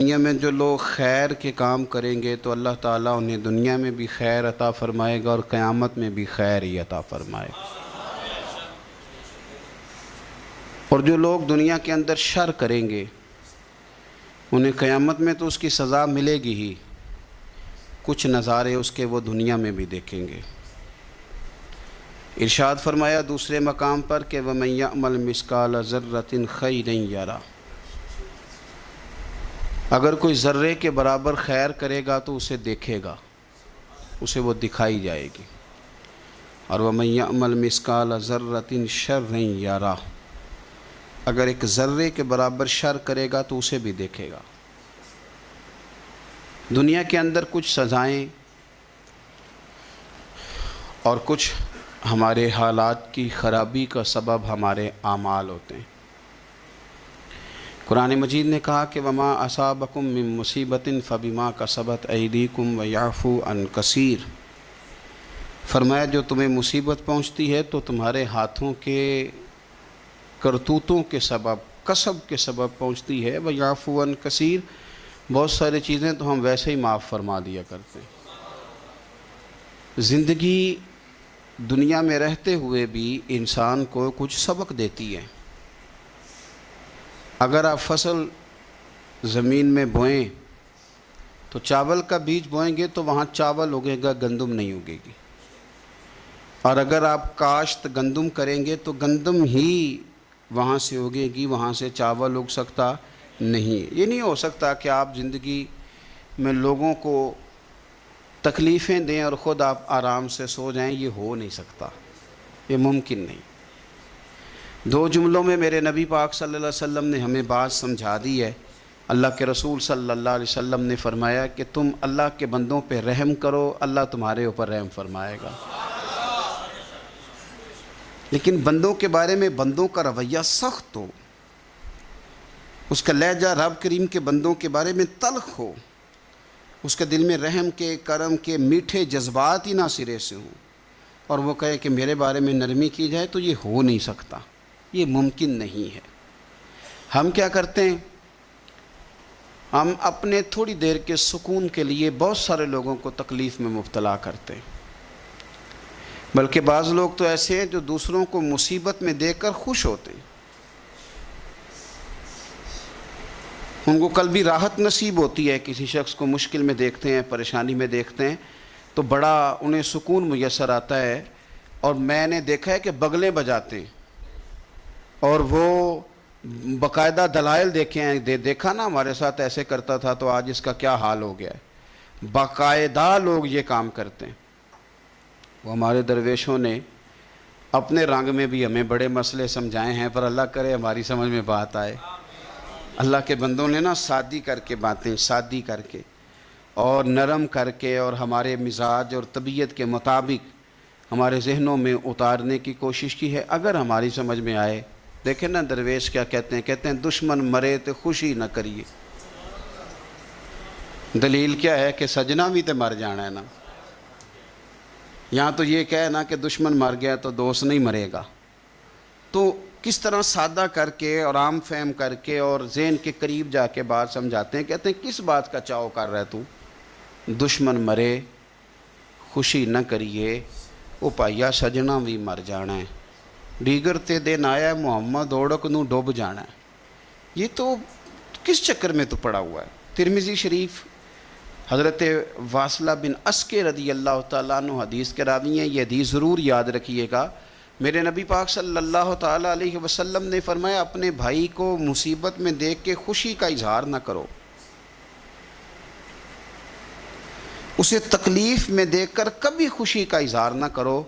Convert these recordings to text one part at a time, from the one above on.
دنیا میں جو لوگ خیر کے کام کریں گے تو اللہ تعالیٰ انہیں دنیا میں بھی خیر عطا فرمائے گا اور قیامت میں بھی خیر ہی عطا فرمائے گا۔ اور جو لوگ دنیا کے اندر شر کریں گے انہیں قیامت میں تو اس کی سزا ملے گی ہی، کچھ نظارے اس کے وہ دنیا میں بھی دیکھیں گے۔ ارشاد فرمایا دوسرے مقام پر کہ وَمَن يَعْمَلْ مِثْقَالَ ذَرَّةٍ خَيْرًا يَرَهُ، اگر کوئی ذرے کے برابر خیر کرے گا تو اسے دیکھے گا، اسے وہ دکھائی جائے گی۔ اور وَمَن يَعْمَلْ مِثْقَالَ ذَرَّةٍ شَرًّا يَرَهُ، اگر ایک ذرے کے برابر شر کرے گا تو اسے بھی دیکھے گا۔ دنیا کے اندر کچھ سزائیں اور کچھ ہمارے حالات کی خرابی کا سبب ہمارے اعمال ہوتے ہیں۔ قرآن مجید نے کہا کہ وَمَا أَصَابَكُم مِّن مُّصِيبَةٍ فَبِمَا كَسَبَتْ أَيْدِيكُمْ وَيَعْفُو عَن كَثِيرٍ، فرمایا جو تمہیں مصیبت پہنچتی ہے تو تمہارے ہاتھوں کے کرتوتوں کے سبب، کسب کے سبب پہنچتی ہے۔ وَيَعْفُو عَن كَثِيرٍ، بہت ساری چیزیں تو ہم ویسے ہی معاف فرما دیا کرتے ہیں۔ زندگی دنیا میں رہتے ہوئے بھی انسان کو کچھ سبق دیتی ہے۔ اگر آپ فصل زمین میں بوئیں تو چاول کا بیج بوئیں گے تو وہاں چاول اگے گا، گندم نہیں اگے گی۔ اور اگر آپ کاشت گندم کریں گے تو گندم ہی وہاں سے اگے گی، وہاں سے چاول اگ سکتا نہیں۔ یہ نہیں ہو سکتا کہ آپ زندگی میں لوگوں کو تکلیفیں دیں اور خود آپ آرام سے سو جائیں، یہ ہو نہیں سکتا، یہ ممکن نہیں۔ دو جملوں میں میرے نبی پاک صلی اللہ علیہ وسلم نے ہمیں بات سمجھا دی ہے۔ اللہ کے رسول صلی اللہ علیہ وسلم نے فرمایا کہ تم اللہ کے بندوں پہ رحم کرو، اللہ تمہارے اوپر رحم فرمائے گا۔ لیکن بندوں کے بارے میں بندوں کا رویہ سخت ہو، اس کا لہجہ رب کریم کے بندوں کے بارے میں تلخ ہو، اس کے دل میں رحم کے، کرم کے میٹھے جذبات ہی نہ سرے سے ہوں، اور وہ کہے کہ میرے بارے میں نرمی کی جائے، تو یہ ہو نہیں سکتا، یہ ممکن نہیں ہے۔ ہم کیا کرتے ہیں؟ ہم اپنے تھوڑی دیر کے سکون کے لیے بہت سارے لوگوں کو تکلیف میں مبتلا کرتے ہیں، بلکہ بعض لوگ تو ایسے ہیں جو دوسروں کو مصیبت میں دیکھ کر خوش ہوتے ہیں، ان کو قلبی راحت نصیب ہوتی ہے۔ کسی شخص کو مشکل میں دیکھتے ہیں، پریشانی میں دیکھتے ہیں تو بڑا انہیں سکون میسر آتا ہے، اور میں نے دیکھا ہے کہ بغلیں بجاتے ہیں اور وہ باقاعدہ دلائل دیکھے ہیں، دیکھا نا ہمارے ساتھ ایسے کرتا تھا تو آج اس کا کیا حال ہو گیا ہے۔ باقاعدہ لوگ یہ کام کرتے ہیں۔ وہ ہمارے درویشوں نے اپنے رنگ میں بھی ہمیں بڑے مسئلے سمجھائے ہیں، پر اللہ کرے ہماری سمجھ میں بات آئے۔ اللہ کے بندوں نے نا سادی کر کے باتیں، سادی کر کے اور نرم کر کے اور ہمارے مزاج اور طبیعت کے مطابق ہمارے ذہنوں میں اتارنے کی کوشش کی ہے۔ اگر ہماری سمجھ میں آئے، دیکھیں نا درویش کیا کہتے ہیں دشمن مرے تو خوشی نہ کریے۔ دلیل کیا ہے کہ سجنا بھی تے مر جانا ہے نا۔ یہاں تو یہ کہے نا کہ دشمن مر گیا تو دوست نہیں مرے گا، تو کس طرح سادہ کر کے اور عام فہم کر کے اور ذہن کے قریب جا کے بات سمجھاتے ہیں۔ کہتے ہیں کس بات کا چاؤ کر رہا ہے تو؟ دشمن مرے خوشی نہ کریے، او پائیا سجنا بھی مر جانا ہے، دیگر تے دن آیا محمد اوڑک نو ڈوب جانا ہے۔ یہ تو کس چکر میں تو پڑا ہوا ہے؟ ترمذی شریف حضرت واصلہ بن اسکے رضی اللہ تعالیٰ عنہ حدیث کے راوی ہیں، یہ حدیث ضرور یاد رکھیے گا۔ میرے نبی پاک صلی اللہ تعالیٰ علیہ وسلم نے فرمایا اپنے بھائی کو مصیبت میں دیکھ کے خوشی کا اظہار نہ کرو، اسے تکلیف میں دیکھ کر کبھی خوشی کا اظہار نہ کرو،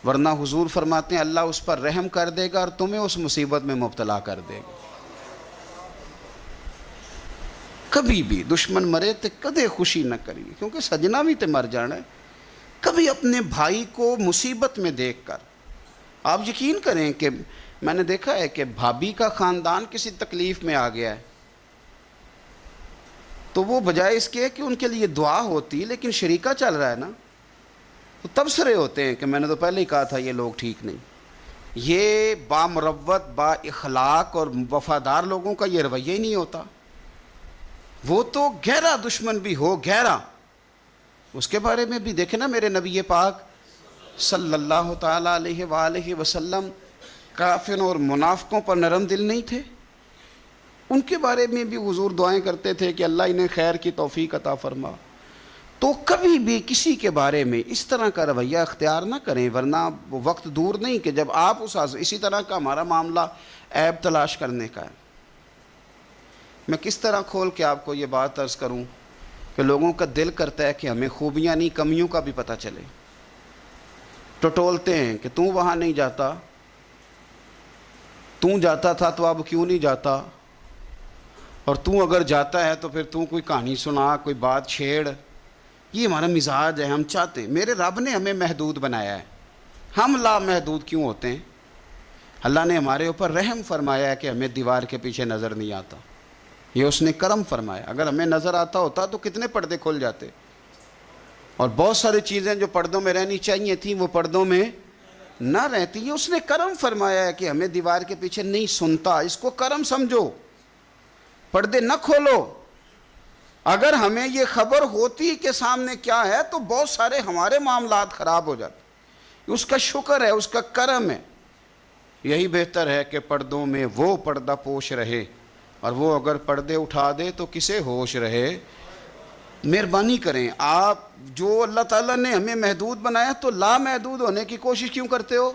ورنہ حضور فرماتے ہیں اللہ اس پر رحم کر دے گا اور تمہیں اس مصیبت میں مبتلا کر دے گا۔ کبھی بھی دشمن مرے تو کدے خوشی نہ کریے، کیونکہ سجنا بھی تے مر جانا ہے۔ کبھی اپنے بھائی کو مصیبت میں دیکھ کر، آپ یقین کریں کہ میں نے دیکھا ہے کہ بھابھی کا خاندان کسی تکلیف میں آ گیا ہے تو وہ بجائے اس کے کہ ان کے لیے دعا ہوتی، لیکن شریکہ چل رہا ہے نا، تو تبصرے ہوتے ہیں کہ میں نے تو پہلے ہی کہا تھا یہ لوگ ٹھیک نہیں۔ یہ بامروت، با اخلاق اور وفادار لوگوں کا یہ رویہ ہی نہیں ہوتا۔ وہ تو گہرا دشمن بھی ہو، گہرا، اس کے بارے میں بھی دیکھیں نا، میرے نبی پاک صلی اللہ تعالیٰ علیہ وآلہ وسلم کافروں اور منافقوں پر نرم دل نہیں تھے؟ ان کے بارے میں بھی حضور دعائیں کرتے تھے کہ اللہ انہیں خیر کی توفیق عطا فرما۔ تو کبھی بھی کسی کے بارے میں اس طرح کا رویہ اختیار نہ کریں، ورنہ وہ وقت دور نہیں کہ جب آپ اسی طرح کا ہمارا معاملہ عیب تلاش کرنے کا ہے۔ میں کس طرح کھول کے آپ کو یہ بات عرض کروں کہ لوگوں کا دل کرتا ہے کہ ہمیں خوبیاں نہیں کمیوں کا بھی پتہ چلے۔ ٹٹولتے ہیں کہ تو وہاں نہیں جاتا، تو جاتا تھا تو اب کیوں نہیں جاتا، اور تو اگر جاتا ہے تو پھر تو کوئی کہانی سنا، کوئی بات چھیڑ۔ یہ ہمارا مزاج ہے، ہم چاہتے ہیں، میرے رب نے ہمیں محدود بنایا ہے، ہم لامحدود کیوں ہوتے ہیں؟ اللہ نے ہمارے اوپر رحم فرمایا ہے کہ ہمیں دیوار کے پیچھے نظر نہیں آتا، یہ اس نے کرم فرمایا۔ اگر ہمیں نظر آتا ہوتا تو کتنے پردے کھل جاتے، اور بہت ساری چیزیں جو پردوں میں رہنی چاہیے تھیں وہ پردوں میں نہ رہتی۔ یہ اس نے کرم فرمایا ہے کہ ہمیں دیوار کے پیچھے نہیں سنتا، اس کو کرم سمجھو، پردے نہ کھولو۔ اگر ہمیں یہ خبر ہوتی کہ سامنے کیا ہے تو بہت سارے ہمارے معاملات خراب ہو جاتے۔ اس کا شکر ہے، اس کا کرم ہے۔ یہی بہتر ہے کہ پردوں میں وہ پردہ پوش رہے، اور وہ اگر پردے اٹھا دے تو کسے ہوش رہے۔ مہربانی کریں، آپ جو اللہ تعالیٰ نے ہمیں محدود بنایا تو لامحدود ہونے کی کوشش کیوں کرتے ہو؟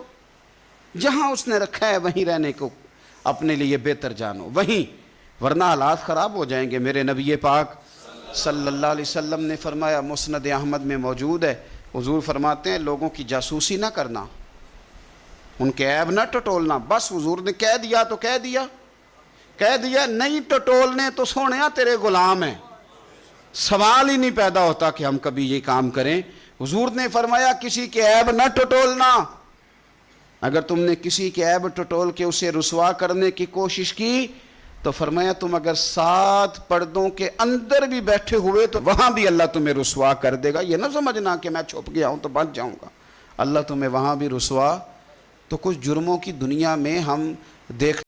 جہاں اس نے رکھا ہے وہیں رہنے کو اپنے لیے بہتر جانو، وہیں، ورنہ حالات خراب ہو جائیں گے۔ میرے نبی پاک صلی اللہ علیہ وسلم نے فرمایا، مسند احمد میں موجود ہے، حضور فرماتے ہیں لوگوں کی جاسوسی نہ کرنا، ان کے عیب نہ ٹٹولنا۔ بس حضور نے کہہ دیا تو کہہ دیا، نہیں ٹٹولنے تو سونیا تیرے غلام ہیں، سوال ہی نہیں پیدا ہوتا کہ ہم کبھی یہ کام کریں۔ حضور نے فرمایا کسی کے عیب نہ ٹٹولنا۔ اگر تم نے کسی کے عیب ٹٹول کے اسے رسوا کرنے کی کوشش کی تو فرمایا تم اگر 7 پردوں کے اندر بھی بیٹھے ہوئے تو وہاں بھی اللہ تمہیں رسوا کر دے گا۔ یہ نہ سمجھنا کہ میں چھپ گیا ہوں تو بچ جاؤں گا، اللہ تمہیں وہاں بھی رسوا۔ تو کچھ جرموں کی دنیا میں ہم دیکھ